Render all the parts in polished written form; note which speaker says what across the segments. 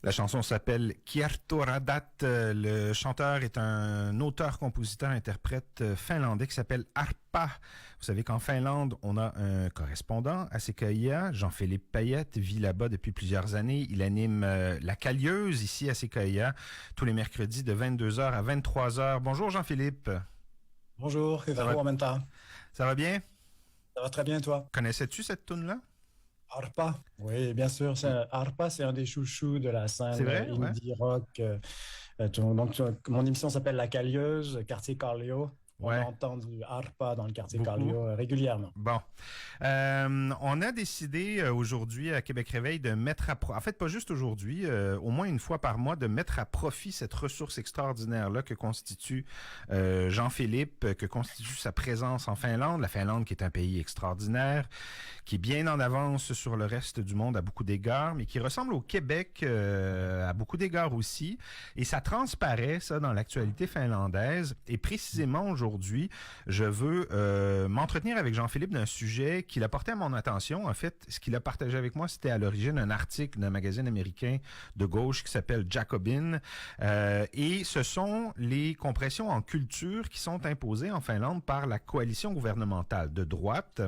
Speaker 1: La chanson s'appelle Kiertoradat. Le chanteur est un auteur, compositeur, interprète finlandais qui s'appelle Arpa. Vous savez qu'en Finlande, on a un correspondant à CKIA. Jean-Philippe Payette vit là-bas depuis plusieurs années. Il anime La Callieuse ici à CKIA tous les mercredis de 22h à 23h. Bonjour Jean-Philippe.
Speaker 2: Bonjour, en même temps.
Speaker 1: Ça va bien?
Speaker 2: Ça va très bien, toi?
Speaker 1: Connaissais-tu cette toune-là?
Speaker 2: Arpa, oui, bien sûr. Arpa, c'est un des chouchous de la scène indie rock. Donc, mon émission s'appelle La Callieuse, quartier Carlio. On entend du Arpa dans le quartier Carlio régulièrement.
Speaker 1: Bon. On a décidé aujourd'hui à Québec Réveil de mettre à profit, en fait pas juste aujourd'hui, au moins une fois par mois, de mettre à profit cette ressource extraordinaire-là que constitue Jean-Philippe, que constitue sa présence en Finlande. La Finlande qui est un pays extraordinaire, qui est bien en avance sur le reste du monde à beaucoup d'égards, mais qui ressemble au Québec à beaucoup d'égards aussi. Et ça transparaît, ça, dans l'actualité finlandaise. Et précisément aujourd'hui, je veux m'entretenir avec Jean-Philippe d'un sujet qu'il a porté à mon attention. En fait, ce qu'il a partagé avec moi, c'était à l'origine un article d'un magazine américain de gauche qui s'appelle Jacobin. Et ce sont les compressions en culture qui sont imposées en Finlande par la coalition gouvernementale de droite.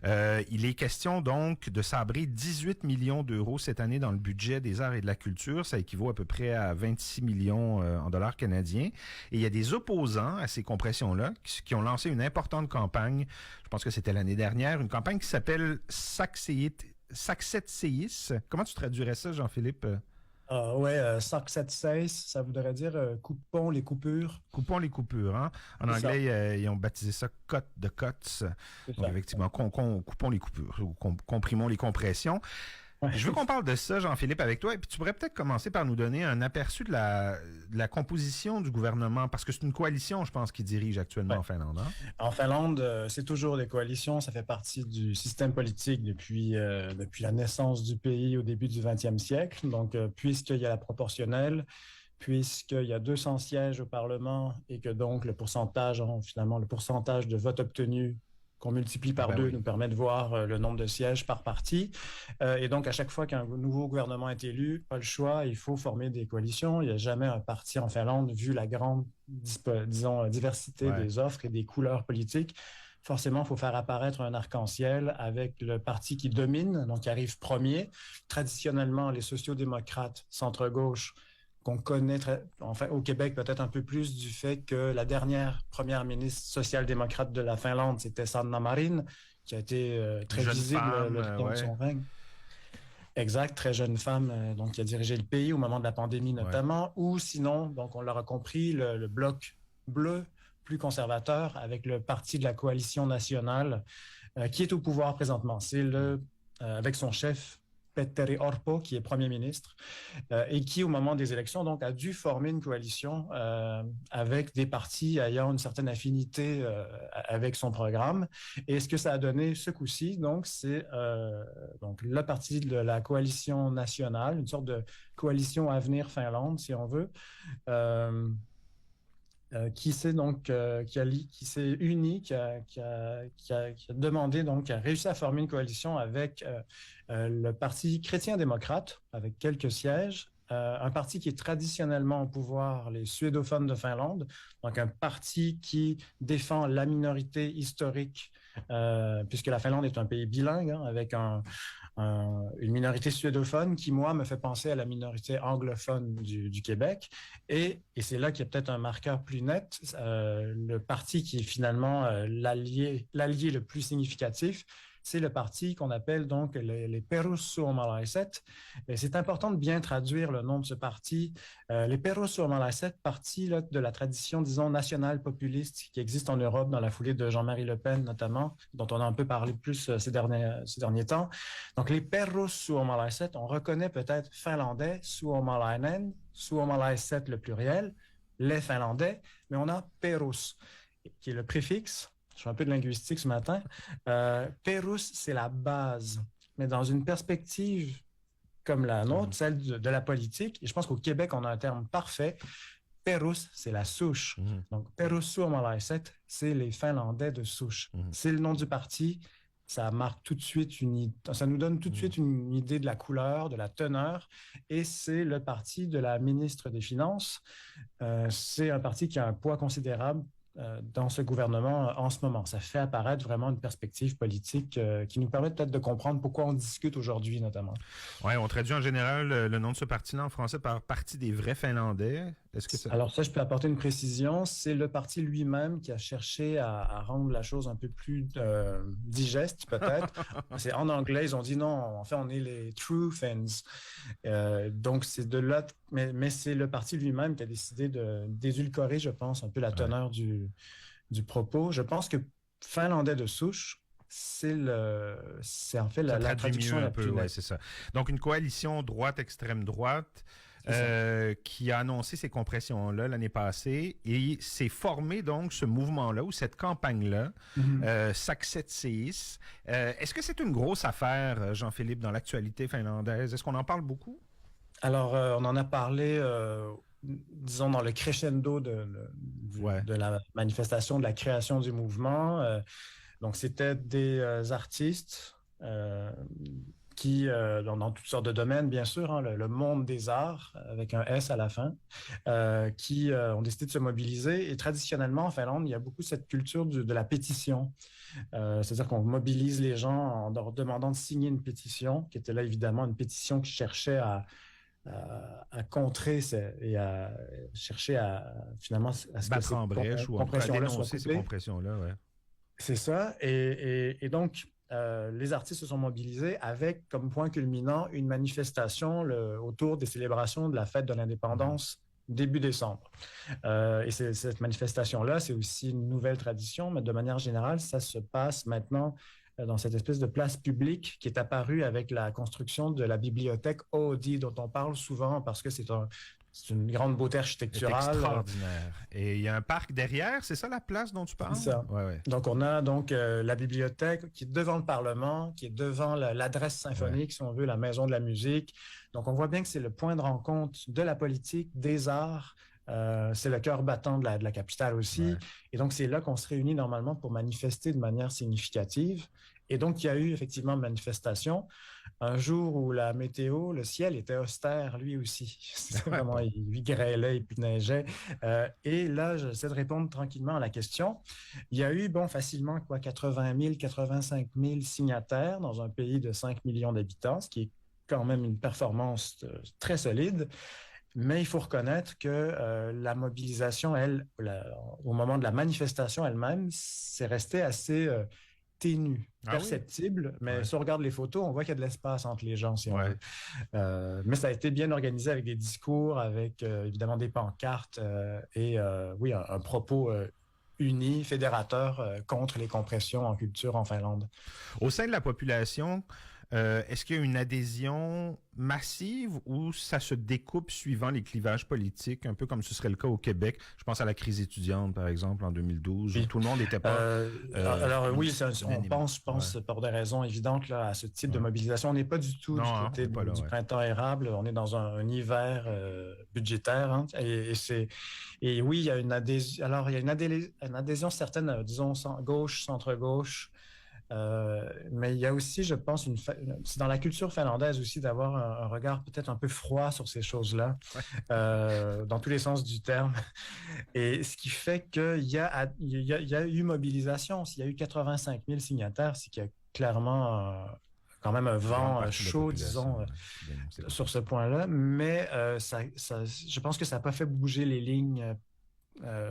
Speaker 1: Il est question donc de sabrer 18 millions d'euros cette année dans le budget des arts et de la culture. Ça équivaut à peu près à 26 millions en dollars canadiens. Et il y a des opposants à ces compressions-là qui ont lancé une importante campagne, je pense que c'était l'année dernière, une campagne qui s'appelle Saksetseis. Comment tu traduirais ça, Jean-Philippe?
Speaker 2: Saksetseis, ça voudrait dire coupons les coupures.
Speaker 1: Coupons les coupures, hein? En anglais, ils ont baptisé ça cut the cuts. Donc, effectivement, coupons les coupures, ou comprimons les compressions. Ouais. Je veux qu'on parle de ça, Jean-Philippe, avec toi. Et puis tu pourrais peut-être commencer par nous donner un aperçu de la composition du gouvernement, parce que c'est une coalition, je pense, qui dirige actuellement en Finlande. Hein?
Speaker 2: En Finlande, c'est toujours des coalitions. Ça fait partie du système politique depuis la naissance du pays au début du 20e siècle. Donc, puisqu'il y a la proportionnelle, puisqu'il y a 200 sièges au Parlement et que donc le pourcentage de votes obtenus qu'on multiplie par deux nous permet de voir le nombre de sièges par parti. Et donc, à chaque fois qu'un nouveau gouvernement est élu, pas le choix, il faut former des coalitions. Il n'y a jamais un parti en Finlande, vu la grande, diversité des offres et des couleurs politiques. Forcément, il faut faire apparaître un arc-en-ciel avec le parti qui domine, donc qui arrive premier. Traditionnellement, les sociaux-démocrates, centre-gauche, qu'on connaît au Québec peut-être un peu plus du fait que la dernière première ministre social-démocrate de la Finlande, c'était Sanna Marin, qui a été très visible le temps de son règne. Exact, très jeune femme, donc qui a dirigé le pays au moment de la pandémie notamment, ou sinon, donc on l'aura compris, le bloc bleu plus conservateur avec le parti de la coalition nationale qui est au pouvoir présentement. C'est avec son chef Petteri Orpo, qui est premier ministre, et qui, au moment des élections, donc, a dû former une coalition avec des partis ayant une certaine affinité avec son programme. Et ce que ça a donné ce coup-ci, donc, c'est donc le parti de la coalition nationale, une sorte de coalition Avenir Finlande, si on veut, qui s'est uni, qui a demandé, donc, qui a réussi à former une coalition avec le Parti chrétien-démocrate, avec quelques sièges, un parti qui est traditionnellement au pouvoir, les suédophones de Finlande, donc un parti qui défend la minorité historique, puisque la Finlande est un pays bilingue, hein, avec une minorité suédophone qui, moi, me fait penser à la minorité anglophone du Québec. Et c'est là qu'il y a peut-être un marqueur plus net. Le parti qui est finalement l'allié le plus significatif, c'est le parti qu'on appelle donc les Perussuomalaiset. Et c'est important de bien traduire le nom de ce parti. Les Perussuomalaiset, parti là, de la tradition, disons, nationale populiste qui existe en Europe dans la foulée de Jean-Marie Le Pen notamment, dont on a un peu parlé plus ces derniers temps. Donc les Perussuomalaiset, on reconnaît peut-être finlandais, Suomalainen, Suomalaiset le pluriel, les Finlandais, mais on a Perus, qui est le préfixe. Je fais un peu de linguistique ce matin. Perus, c'est la base. Mais dans une perspective comme la nôtre, celle de la politique, et je pense qu'au Québec, on a un terme parfait, Perus, c'est la souche. Donc, Perussuomalaiset, c'est les Finlandais de souche. C'est le nom du parti ça marque tout de suite ça nous donne tout de suite une idée de la couleur, de la teneur, et c'est le parti de la ministre des Finances. C'est un parti qui a un poids considérable dans ce gouvernement en ce moment. Ça fait apparaître vraiment une perspective politique qui nous permet peut-être de comprendre pourquoi on discute aujourd'hui, notamment.
Speaker 1: Oui, on traduit en général le nom de ce parti-là en français par Parti des vrais Finlandais. Est-ce que ça...
Speaker 2: Alors ça, je peux apporter une précision. C'est le parti lui-même qui a cherché à rendre la chose un peu plus digeste, peut-être. C'est en anglais, ils ont dit non, en fait, on est les True Finns. Donc, c'est de là, mais c'est le parti lui-même qui a décidé d'édulcorer, je pense, un peu la teneur du propos. Je pense que Finlandais de souche, c'est en fait la traduction la plus nette.
Speaker 1: C'est ça. Donc, une coalition droite-extrême droite qui a annoncé ces compressions-là l'année passée et s'est formé donc ce mouvement-là ou cette campagne-là, Sakset-Seis. Est-ce que c'est une grosse affaire, Jean-Philippe, dans l'actualité finlandaise? Est-ce qu'on en parle beaucoup?
Speaker 2: Alors, on en a parlé, disons, dans le crescendo de la manifestation, de la création du mouvement. Donc, c'était des artistes qui, dans toutes sortes de domaines, bien sûr, hein, le monde des arts, avec un S à la fin, qui ont décidé de se mobiliser. Et traditionnellement, en Finlande, il y a beaucoup cette culture de la pétition. C'est-à-dire qu'on mobilise les gens en leur demandant de signer une pétition, qui était là, évidemment, une pétition qui cherchait à contrer et à chercher à, finalement, à ce
Speaker 1: battre en brèche ou à dénoncer ces compressions-là, ouais.
Speaker 2: C'est ça. Et donc, les artistes se sont mobilisés avec comme point culminant une manifestation autour des célébrations de la fête de l'indépendance début décembre. Et cette manifestation-là, c'est aussi une nouvelle tradition, mais de manière générale, ça se passe maintenant dans cette espèce de place publique qui est apparue avec la construction de la bibliothèque Oodi, dont on parle souvent parce que c'est une grande beauté architecturale.
Speaker 1: C'est extraordinaire. Et il y a un parc derrière, c'est ça la place dont tu parles?
Speaker 2: C'est ça.
Speaker 1: Ouais.
Speaker 2: Donc, on a donc la bibliothèque qui est devant le Parlement, qui est devant l'adresse symphonique, si on veut, la maison de la musique. Donc, on voit bien que c'est le point de rencontre de la politique, des arts. C'est le cœur battant de la capitale aussi. Ouais. Et donc, c'est là qu'on se réunit normalement pour manifester de manière significative. Et donc, il y a eu effectivement une manifestation. Un jour où la météo, le ciel était austère, lui aussi. Vraiment, il grêlait et puis neigeait. Et là, j'essaie de répondre tranquillement à la question. Il y a eu, facilement, 80 000, 85 000 signataires dans un pays de 5 millions d'habitants, ce qui est quand même une performance très solide. Mais il faut reconnaître que la mobilisation, au moment de la manifestation elle-même, c'est resté assez ténu, perceptible. Oui? Mais si on regarde les photos, on voit qu'il y a de l'espace entre les gens, si on veut. Mais ça a été bien organisé avec des discours, avec évidemment des pancartes et un propos uni, fédérateur contre les compressions en culture en Finlande.
Speaker 1: Au sein de la population, est-ce qu'il y a une adhésion massive ou ça se découpe suivant les clivages politiques, un peu comme ce serait le cas au Québec? Je pense à la crise étudiante, par exemple, en 2012, où tout le monde n'était pas...
Speaker 2: alors oui, on pense pour des raisons évidentes là, à ce type de mobilisation. On n'est pas du tout du côté du printemps érable. On est dans un hiver budgétaire. Hein, et oui, il y a une adhésion. Alors, il y a une adhésion certaine, disons, gauche, centre-gauche. Mais il y a aussi, je pense, c'est dans la culture finlandaise aussi d'avoir un regard peut-être un peu froid sur ces choses-là, dans tous les sens du terme. Et ce qui fait qu'il y a eu mobilisation. S'il y a eu 85 000 signataires, c'est qu'il y a clairement quand même un vent chaud, disons, sur ce point-là. Mais je pense que ça n'a pas fait bouger les lignes.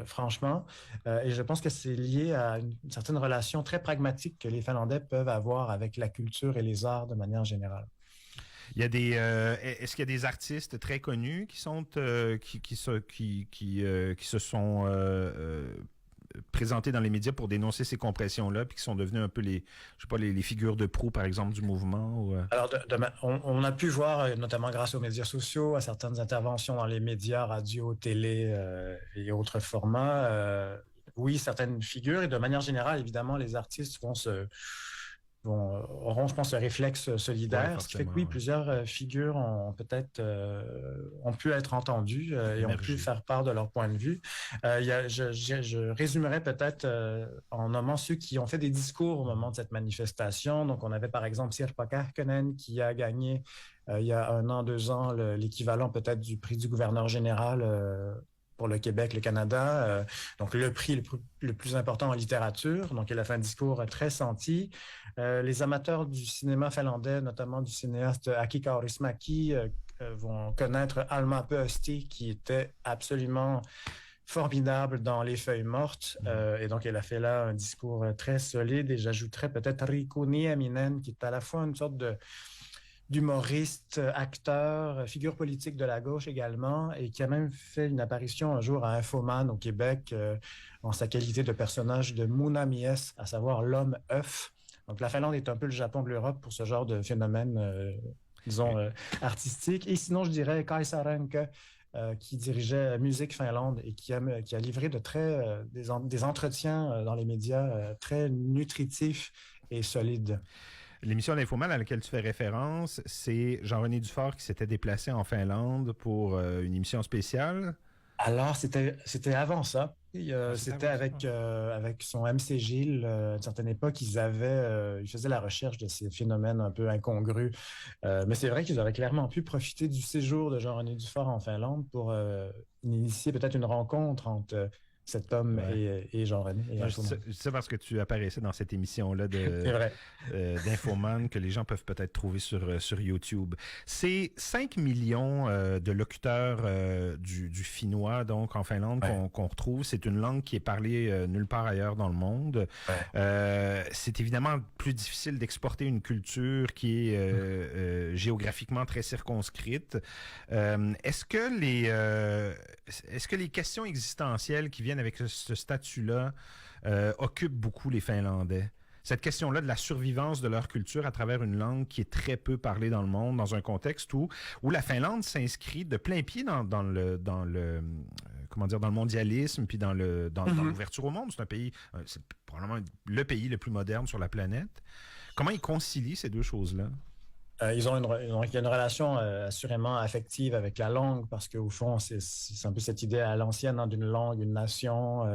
Speaker 2: Franchement, et je pense que c'est lié à une certaine relation très pragmatique que les Finlandais peuvent avoir avec la culture et les arts de manière générale.
Speaker 1: Il y a est-ce qu'il y a des artistes très connus qui sont qui se sont présentés dans les médias pour dénoncer ces compressions-là, puis qui sont devenus un peu les figures de proue, par exemple, du mouvement? Ou...
Speaker 2: Alors, on a pu voir, notamment grâce aux médias sociaux, à certaines interventions dans les médias, radio, télé et autres formats. Oui, certaines figures, et de manière générale, évidemment, les artistes vont auront, je pense, ce réflexe
Speaker 1: Ouais,
Speaker 2: solidaire, ce qui fait que
Speaker 1: forcément,
Speaker 2: oui,
Speaker 1: ouais.
Speaker 2: plusieurs figures ont pu être entendues et ont pu
Speaker 1: Émerger.
Speaker 2: faire part de leur point de vue. Je résumerai peut-être en nommant ceux qui ont fait des discours au moment de cette manifestation. Donc, on avait par exemple Sirpa Karkkonen qui a gagné il y a 1 an, 2 ans, l'équivalent peut-être du prix du gouverneur général pour le Québec, le Canada, donc le prix le plus important en littérature. Donc, il a fait un discours très senti. Les amateurs du cinéma finlandais, notamment du cinéaste Aki Kaurismäki, vont connaître Alma Pöysti, qui était absolument formidable dans Les Feuilles mortes. Et donc, elle a fait là un discours très solide. Et j'ajouterais peut-être Riku Nieminen, qui est à la fois une sorte d'humoriste, acteur, figure politique de la gauche également, et qui a même fait une apparition un jour à Infoman au Québec en sa qualité de personnage de Muna Mies, à savoir l'homme œuf. Donc la Finlande est un peu le Japon de l'Europe pour ce genre de phénomène, disons, artistique. Et sinon, je dirais Kai Sarenke, qui dirigeait Musique Finlande et qui a livré des entretiens dans les médias très nutritifs et solides.
Speaker 1: L'émission d'Infoman à laquelle tu fais référence, c'est Jean-René Dufort qui s'était déplacé en Finlande pour une émission spéciale.
Speaker 2: Alors, c'était avant ça.
Speaker 1: Ah, c'est
Speaker 2: C'était
Speaker 1: avant ça.
Speaker 2: avec son MC Gilles. À une certaine époque, ils faisaient la recherche de ces phénomènes un peu incongrus. Mais c'est vrai qu'ils auraient clairement pu profiter du séjour de Jean-René Dufort en Finlande pour initier peut-être une rencontre entre cet homme
Speaker 1: Ouais.
Speaker 2: et Jean-René et
Speaker 1: Non,
Speaker 2: Infoman.
Speaker 1: je dis ça parce que tu apparaissais dans cette émission-là
Speaker 2: C'est vrai.
Speaker 1: d'Infoman que les gens peuvent peut-être trouver sur YouTube. C'est 5 millions de locuteurs du finnois, donc en Finlande,
Speaker 2: Ouais,
Speaker 1: qu'on retrouve. C'est une langue qui est parlée nulle part ailleurs dans le monde.
Speaker 2: ouais.
Speaker 1: C'est évidemment plus difficile d'exporter une culture qui est géographiquement très circonscrite. Est-ce que les questions existentielles qui viennent avec ce statut-là occupent beaucoup les Finlandais? Cette question-là de la survivance de leur culture à travers une langue qui est très peu parlée dans le monde, dans un contexte où la Finlande s'inscrit de plein pied comment dire, dans le mondialisme puis dans l'ouverture au monde. C'est un pays, c'est probablement le pays le plus moderne sur la planète. Comment ils concilient ces deux choses-là?
Speaker 2: Il y a une relation assurément affective avec la langue parce qu'au fond, c'est un peu cette idée à l'ancienne d'une langue, une nation.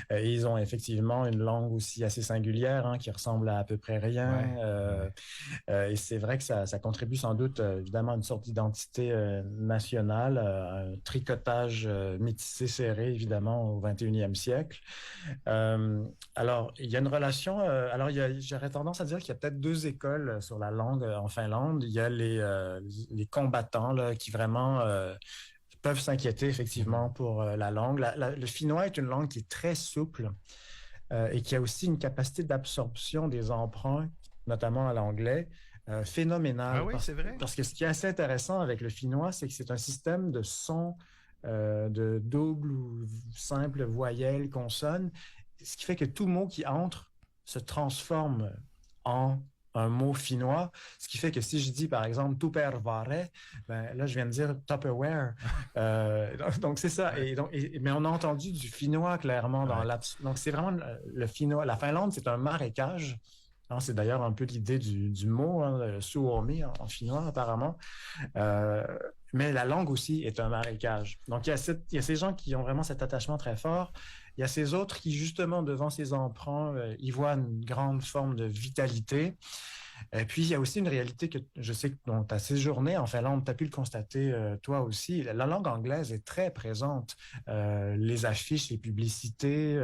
Speaker 2: Et ils ont effectivement une langue aussi assez singulière qui ressemble à peu près rien.
Speaker 1: Ouais, ouais.
Speaker 2: Et c'est vrai que ça contribue sans doute évidemment à une sorte d'identité nationale, un tricotage métissé serré évidemment au 21e siècle. Alors, il y a une relation. J'aurais tendance à dire qu'il y a peut-être 2 écoles sur la langue en Finlande. Il y a les combattants là, qui vraiment peuvent s'inquiéter
Speaker 1: Mhm.
Speaker 2: effectivement pour la langue. Le finnois est une langue qui est très souple et qui a aussi une capacité d'absorption des emprunts, notamment à l'anglais,
Speaker 1: Ah
Speaker 2: phénoménale.
Speaker 1: oui, c'est vrai?
Speaker 2: Parce que ce qui est assez intéressant avec le finnois, c'est que c'est un système de sons, de double ou simple voyelles, consonnes, ce qui fait que tout mot qui entre se transforme en un mot finnois, ce qui fait que si je dis par exemple Tupperware, ben là je viens de dire Tupperware. Donc c'est ça.
Speaker 1: Ouais.
Speaker 2: Mais on a entendu du finnois clairement dans
Speaker 1: Ouais.
Speaker 2: l'abs. Donc c'est vraiment le finnois. La Finlande, c'est un marécage. C'est d'ailleurs un peu l'idée du mot, le suomi en finnois apparemment. Euh, mais la langue aussi est un marécage. Donc, il y a ces gens qui ont vraiment cet attachement très fort. Il y a ces autres qui, justement, devant ces emprunts, y voient une grande forme de vitalité. Et puis, il y a aussi une réalité que je sais que tu as séjourné en Finlande, tu as pu le constater toi aussi. La langue anglaise est très présente. Les affiches, les publicités,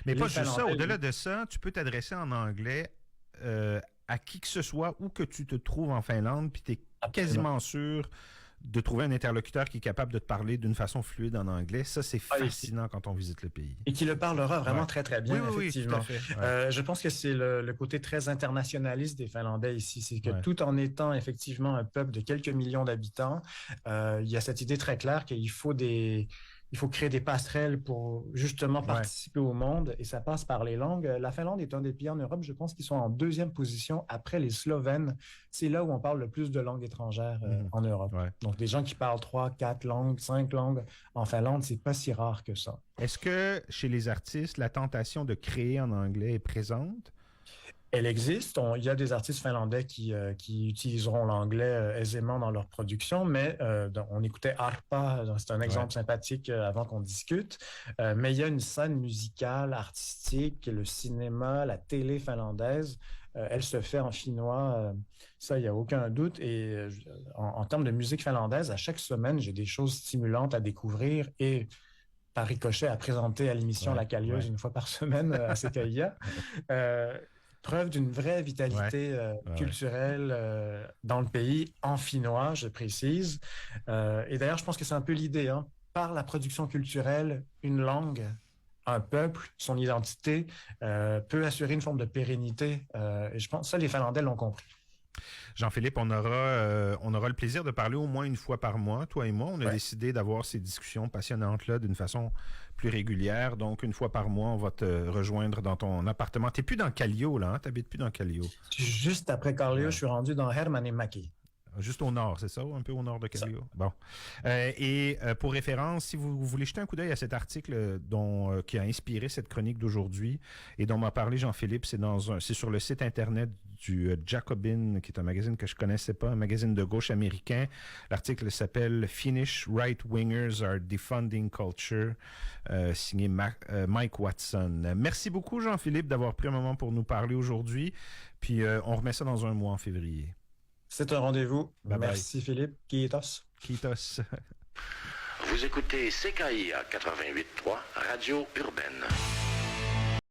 Speaker 1: Mais
Speaker 2: les
Speaker 1: pas juste ça.
Speaker 2: Finlandais.
Speaker 1: Au-delà de ça, tu peux t'adresser en anglais à qui que ce soit où que tu te trouves en Finlande, puis tu es
Speaker 2: Absolument.
Speaker 1: quasiment sûr de trouver un interlocuteur qui est capable de te parler d'une façon fluide en anglais. Ça, c'est
Speaker 2: Ah,
Speaker 1: fascinant quand on visite le pays.
Speaker 2: et qui le parlera
Speaker 1: Ouais.
Speaker 2: vraiment très, très
Speaker 1: Oui,
Speaker 2: bien,
Speaker 1: oui, oui, tout à
Speaker 2: effectivement.
Speaker 1: fait. Ouais.
Speaker 2: Je pense que c'est le côté très internationaliste des Finlandais ici. C'est que
Speaker 1: Ouais.
Speaker 2: tout en étant effectivement un peuple de quelques millions d'habitants, il y a cette idée très claire il faut créer des passerelles pour justement
Speaker 1: Ouais.
Speaker 2: participer au monde et ça passe par les langues. La Finlande est un des pays en Europe, je pense, qui sont en deuxième position après les Slovènes. C'est là où on parle le plus de langues étrangères
Speaker 1: Mhm.
Speaker 2: en Europe.
Speaker 1: Ouais.
Speaker 2: Donc, des gens qui parlent 3, 4 langues, 5 langues en Finlande, c'est pas si rare que ça.
Speaker 1: Est-ce que chez les artistes, la tentation de créer en anglais est présente?
Speaker 2: Elle existe. Il y a des artistes finlandais qui utiliseront l'anglais aisément dans leur production, mais on écoutait Arpa, c'est un exemple sympathique avant qu'on discute. Mais il y a une scène musicale, artistique, le cinéma, la télé finlandaise. Elle se fait en finnois, ça, il n'y a aucun doute. Et en termes de musique finlandaise, à chaque semaine, j'ai des choses stimulantes à découvrir et par ricochet à présenter à l'émission La Callieuse une fois par semaine à CKIA. Preuve d'une vraie vitalité culturelle dans le pays, en finnois, je précise. Et d'ailleurs, je pense que c'est un peu l'idée, hein. Par la production culturelle, une langue, un peuple, son identité peut assurer une forme de pérennité. Et je pense que ça, les Finlandais l'ont compris.
Speaker 1: Jean-Philippe, on aura le plaisir de parler au moins une fois par mois, toi et moi. On a décidé d'avoir ces discussions passionnantes-là d'une façon plus régulière. Donc, une fois par mois, on va te rejoindre dans ton appartement. Tu n'es plus dans Kallio, là, hein? Tu n'habites plus dans Kallio.
Speaker 2: Juste après Kallio, je suis rendu dans Hermannimäki.
Speaker 1: Juste au nord, c'est ça? Un peu au nord de Kallio? Bon. Pour référence, si vous voulez jeter un coup d'œil à cet article qui a inspiré cette chronique d'aujourd'hui et dont m'a parlé Jean-Philippe, c'est sur le site Internet du Jacobin, qui est un magazine que je ne connaissais pas, un magazine de gauche américain. L'article s'appelle « Finnish Right-Wingers are Defunding Culture », signé Mike Watson. Merci beaucoup, Jean-Philippe, d'avoir pris un moment pour nous parler aujourd'hui. Puis on remet ça dans un mois en février.
Speaker 2: C'est un rendez-vous.
Speaker 1: Bye
Speaker 2: Merci,
Speaker 1: bye.
Speaker 2: Philippe. Kiitos.
Speaker 1: Kiitos.
Speaker 3: Vous écoutez CKIA 88.3, Radio Urbaine.